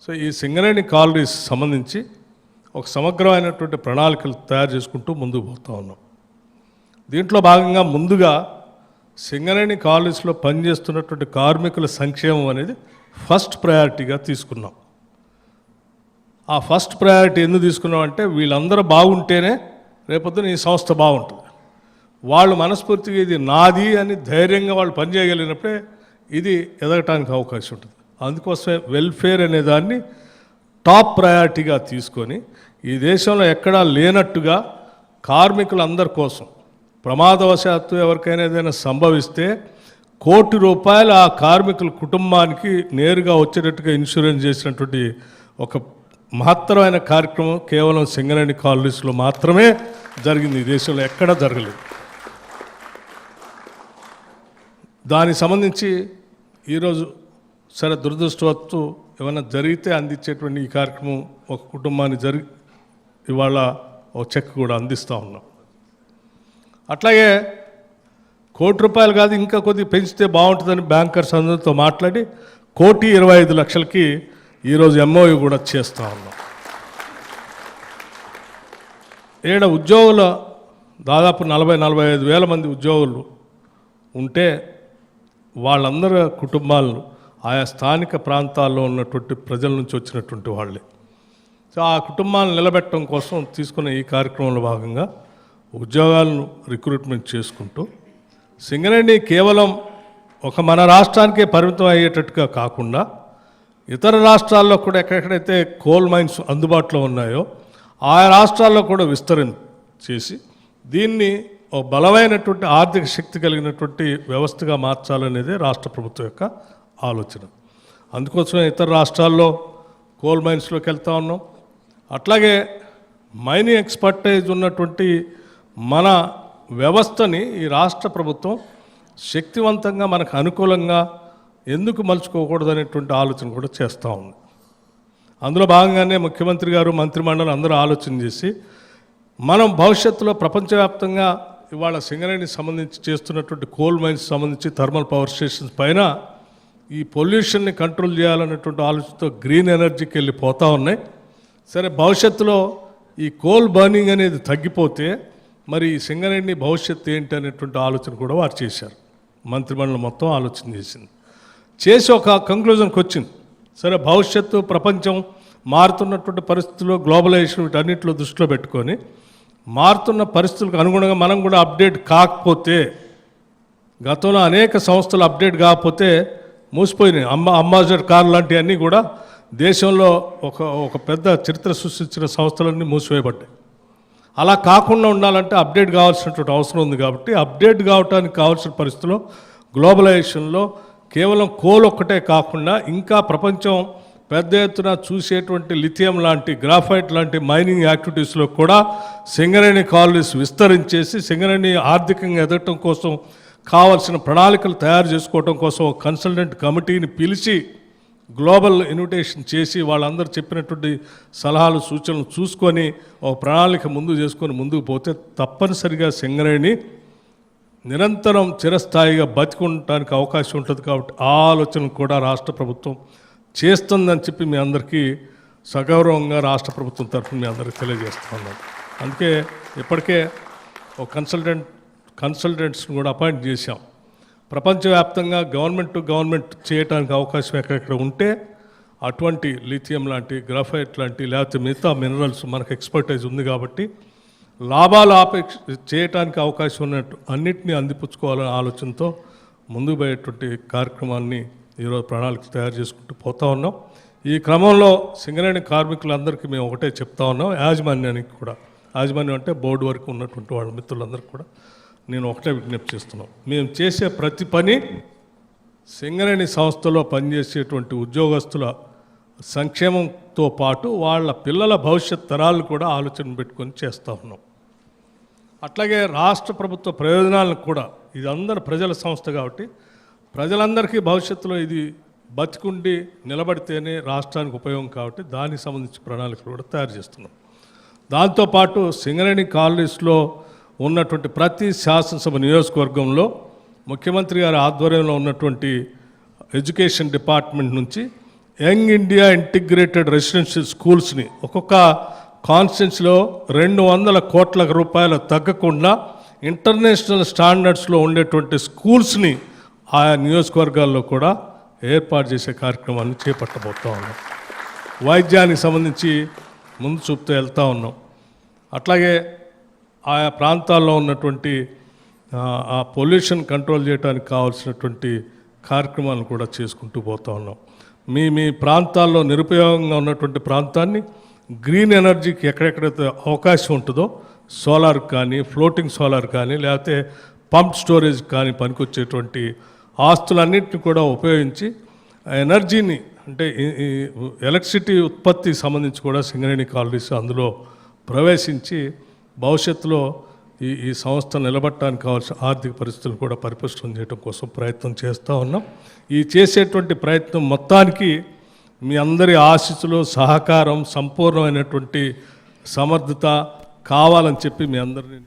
So ఈ Singareni colonies సంబంధించి ఒక సమగ్రమైనటువంటి ప్రణాళికలు తయారు చేసుకుంటూ ముందుకు పోతూ ఉన్నాం. దీంట్లో భాగంగా ముందుగా సింగరేణి కాలనీస్లో పనిచేస్తున్నటువంటి కార్మికుల సంక్షేమం అనేది ఫస్ట్ ప్రయారిటీగా తీసుకున్నాం. ఆ ఫస్ట్ ప్రయారిటీ ఎందుకు తీసుకున్నాం అంటే వీళ్ళందరూ బాగుంటేనే రేపొద్దున ఈ సంస్థ బాగుంటుంది. వాళ్ళు మనస్ఫూర్తిగా ఇది నాది అని ధైర్యంగా వాళ్ళు పనిచేయగలిగినప్పుడే ఇది ఎదగటానికి అవకాశం ఉంటుంది. అందుకోసమే వెల్ఫేర్ అనే దాన్ని టాప్ ప్రయారిటీగా తీసుకొని ఈ దేశంలో ఎక్కడా లేనట్టుగా కార్మికులందరి కోసం ప్రమాదవశాత్తు ఎవరికైనా ఏదైనా సంభవిస్తే ₹1 కోటి ఆ కార్మికుల కుటుంబానికి నేరుగా వచ్చేటట్టుగా ఇన్సూరెన్స్ చేసినటువంటి ఒక మహత్తరమైన కార్యక్రమం కేవలం సింగరేణి కాలనీస్లో మాత్రమే జరిగింది. ఈ దేశంలో ఎక్కడా జరగలేదు. దానికి సంబంధించి ఈరోజు సరే దురదృష్టవత్తు ఏమైనా జరిగితే అందించేటువంటి ఈ కార్యక్రమం ఒక కుటుంబాన్ని ఇవాళ ఒక చెక్ కూడా అందిస్తూ ఉన్నాం. అట్లాగే ₹1 కోటి కాదు ఇంకా కొద్దిగా పెంచితే బాగుంటుందని బ్యాంకర్స్ అందరితో మాట్లాడి ₹1,25,00,000కి ఈరోజు ఎంఓయూ కూడా చేస్తూ ఉన్నాం. ఉద్యోగుల దాదాపు 40-45 వేల మంది ఉద్యోగులు ఉంటే వాళ్ళందరి కుటుంబాలను ఆయా స్థానిక ప్రాంతాల్లో ఉన్నటువంటి ప్రజల నుంచి వచ్చినటువంటి వాళ్ళే. సో ఆ కుటుంబాలను నిలబెట్టడం కోసం తీసుకున్న ఈ కార్యక్రమంలో భాగంగా ఉద్యోగాలను రిక్రూట్మెంట్ చేసుకుంటూ సింగరేణి కేవలం ఒక మన రాష్ట్రానికే పరిమితం అయ్యేటట్టుగా కాకుండా ఇతర రాష్ట్రాల్లో కూడా ఎక్కడెక్కడైతే కోల్ మైన్స్ అందుబాటులో ఉన్నాయో ఆయా రాష్ట్రాల్లో కూడా విస్తరణ చేసి దీన్ని ఒక బలమైనటువంటి ఆర్థిక శక్తి కలిగినటువంటి వ్యవస్థగా మార్చాలనేదే రాష్ట్ర ప్రభుత్వం యొక్క ఆలోచన. అందుకోసమే ఇతర రాష్ట్రాల్లో కోల్ మైన్స్లోకి వెళ్తూ ఉన్నాం. అట్లాగే మైనింగ్ ఎక్స్పర్టైజ్ ఉన్నటువంటి మన వ్యవస్థని ఈ రాష్ట్ర ప్రభుత్వం శక్తివంతంగా మనకు అనుకూలంగా ఎందుకు మలుచుకోకూడదు అనేటువంటి ఆలోచన కూడా చేస్తూ ఉంది. అందులో భాగంగానే ముఖ్యమంత్రి గారు మంత్రిమండలి అందరూ ఆలోచన చేసి మనం భవిష్యత్తులో ప్రపంచవ్యాప్తంగా ఇవాళ సింగరేణి సంబంధించి చేస్తున్నటువంటి కోల్ మైన్స్ సంబంధించి థర్మల్ పవర్ స్టేషన్స్ పైన ఈ పొల్యూషన్ని కంట్రోల్ చేయాలనేటువంటి ఆలోచనతో గ్రీన్ ఎనర్జీకి వెళ్ళిపోతూ ఉన్నాయి. సరే భవిష్యత్తులో ఈ కోల్ బర్నింగ్ అనేది తగ్గిపోతే మరి ఈ సింగరేణి భవిష్యత్తు ఏంటి అనేటువంటి ఆలోచన కూడా వారు చేశారు. మంత్రిమండలి మొత్తం ఆలోచన చేసి ఒక కంక్లూజన్కి వచ్చింది. సరే భవిష్యత్తు ప్రపంచం మారుతున్నటువంటి పరిస్థితుల్లో గ్లోబలైజేషన్ వీటన్నిటిలో దృష్టిలో పెట్టుకొని మారుతున్న పరిస్థితులకు అనుగుణంగా మనం కూడా అప్డేట్ కాకపోతే గతంలో అనేక సంస్థలు అప్డేట్ కాకపోతే మూసిపోయినాయి. అంబాసిడర్ కార్ లాంటివన్నీ కూడా దేశంలో ఒక పెద్ద చరిత్ర సృష్టించిన సంస్థలన్నీ మూసివేయబడ్డాయి. అలా కాకుండా ఉండాలంటే అప్డేట్ కావాల్సినటువంటి అవసరం ఉంది. కాబట్టి అప్డేట్ కావడానికి కావాల్సిన పరిస్థితుల్లో గ్లోబలైజేషన్లో కేవలం కోల్ ఒక్కటే కాకుండా ఇంకా ప్రపంచం పెద్ద ఎత్తున చూసేటువంటి లిథియం లాంటి గ్రాఫైట్ లాంటి మైనింగ్ యాక్టివిటీస్లో కూడా సింగరేణి కాలనీస్ విస్తరించేసి సింగరేణి ఆర్థికంగా ఎదగటం కోసం కావాల్సిన ప్రణాళికలు తయారు చేసుకోవడం కోసం ఒక కన్సల్టెంట్ కమిటీని పిలిచి గ్లోబల్ ఇన్విటేషన్ చేసి వాళ్ళందరూ చెప్పినటువంటి సలహాలు సూచనలు చూసుకొని ఒక ప్రణాళిక ముందుకు పోతే తప్పనిసరిగా సింగరేణి నిరంతరం చిరస్థాయిగా బతికుండటానికి అవకాశం ఉంటుంది. కాబట్టి ఆ ఆలోచన కూడా రాష్ట్ర ప్రభుత్వం చేస్తుందని చెప్పి మీ అందరికీ సగౌరవంగా రాష్ట్ర ప్రభుత్వం తరఫున మీ అందరికీ తెలియజేస్తున్నాను. అందుకే ఇప్పటికే ఒక కన్సల్టెంట్స్ని కూడా అపాయింట్ చేశాం. ప్రపంచవ్యాప్తంగా గవర్నమెంట్ టు గవర్నమెంట్ చేయడానికి అవకాశం ఎక్కడెక్కడ ఉంటే అటువంటి లిథియం లాంటి గ్రాఫైట్ లాంటి లేకపోతే మిగతా మినరల్స్ మనకు ఎక్స్పర్టైజ్ ఉంది కాబట్టి లాభాలు చేయడానికి అవకాశం ఉన్నట్టు అన్నింటినీ అందిపుచ్చుకోవాలనే ఆలోచనతో ముందుకు పోయేటువంటి కార్యక్రమాన్ని ఈరోజు ప్రణాళిక తయారు చేసుకుంటూ పోతూ ఉన్నాం. ఈ క్రమంలో సింగరేణి కార్మికులందరికీ మేము ఒకటే చెప్తా ఉన్నాం. యాజమాన్యం అంటే బోర్డు వరకు ఉన్నటువంటి వాళ్ళ మిత్రులందరికీ కూడా నేను ఒకటే విజ్ఞప్తి చేస్తున్నాం. మేము చేసే ప్రతి పని సింగరేణి సంస్థలో పనిచేసేటువంటి ఉద్యోగస్తుల సంక్షేమంతో పాటు వాళ్ళ పిల్లల భవిష్యత్ తరాలు కూడా ఆలోచన పెట్టుకొని చేస్తూ ఉన్నాం. అట్లాగే రాష్ట్ర ప్రభుత్వ ప్రయోజనాలను కూడా ఇది అందరు ప్రజల సంస్థ కాబట్టి ప్రజలందరికీ భవిష్యత్తులో ఇది బతికుండి నిలబడితేనే రాష్ట్రానికి ఉపయోగం కాబట్టి దానికి సంబంధించి ప్రణాళికలు కూడా తయారు చేస్తున్నాం. దాంతోపాటు సింగరేణి కాలనీస్లో ఉన్నటువంటి ప్రతి శాసనసభ నియోజకవర్గంలో ముఖ్యమంత్రి గారి ఆధ్వర్యంలో ఉన్నటువంటి ఎడ్యుకేషన్ డిపార్ట్మెంట్ నుంచి యంగ్ ఇండియా ఇంటిగ్రేటెడ్ రెసిడెన్షియల్ స్కూల్స్ని ఒక్కొక్క కాన్స్టిట్యున్సీలో 200 కోట్ల రూపాయలు తగ్గకుండా ఇంటర్నేషనల్ స్టాండర్డ్స్లో ఉండేటువంటి స్కూల్స్ని ఆయా నియోజకవర్గాల్లో కూడా ఏర్పాటు చేసే కార్యక్రమాన్ని చేపట్టబోతూ ఉన్నాం. వైద్యానికి సంబంధించి ముందు చూపుతూ వెళ్తూ ఉన్నాం. అట్లాగే ఆయా ప్రాంతాల్లో ఉన్నటువంటి ఆ పొల్యూషన్ కంట్రోల్ చేయడానికి కావాల్సినటువంటి కార్యక్రమాలను కూడా చేసుకుంటూ పోతూ ఉన్నాం. మీ ప్రాంతాల్లో నిరుపయోగంగా ఉన్నటువంటి ప్రాంతాన్ని గ్రీన్ ఎనర్జీకి ఎక్కడెక్కడైతే అవకాశం ఉంటుందో సోలార్ కానీ, ఫ్లోటింగ్ సోలార్ కానీ, లేకపోతే పంప్ స్టోరేజ్ కానీ పనికొచ్చేటువంటి ఆస్తులన్నింటినీ కూడా ఉపయోగించి ఎనర్జీని అంటే ఎలక్ట్రిసిటీ ఉత్పత్తి సంబంధించి కూడా సింగరేణి కాలనీస్ అందులో ప్రవేశించి భవిష్యత్తులో ఈ సంస్థ నిలబడటానికి కావాల్సిన ఆర్థిక పరిస్థితులు కూడా పరిపుష్టం చేయడం కోసం ప్రయత్నం చేస్తూ ఉన్నాం. ఈ చేసేటువంటి ప్రయత్నం మొత్తానికి మీ అందరి ఆశీస్సులు, సహకారం, సంపూర్ణమైనటువంటి సమర్థత కావాలని చెప్పి మీ అందరినీ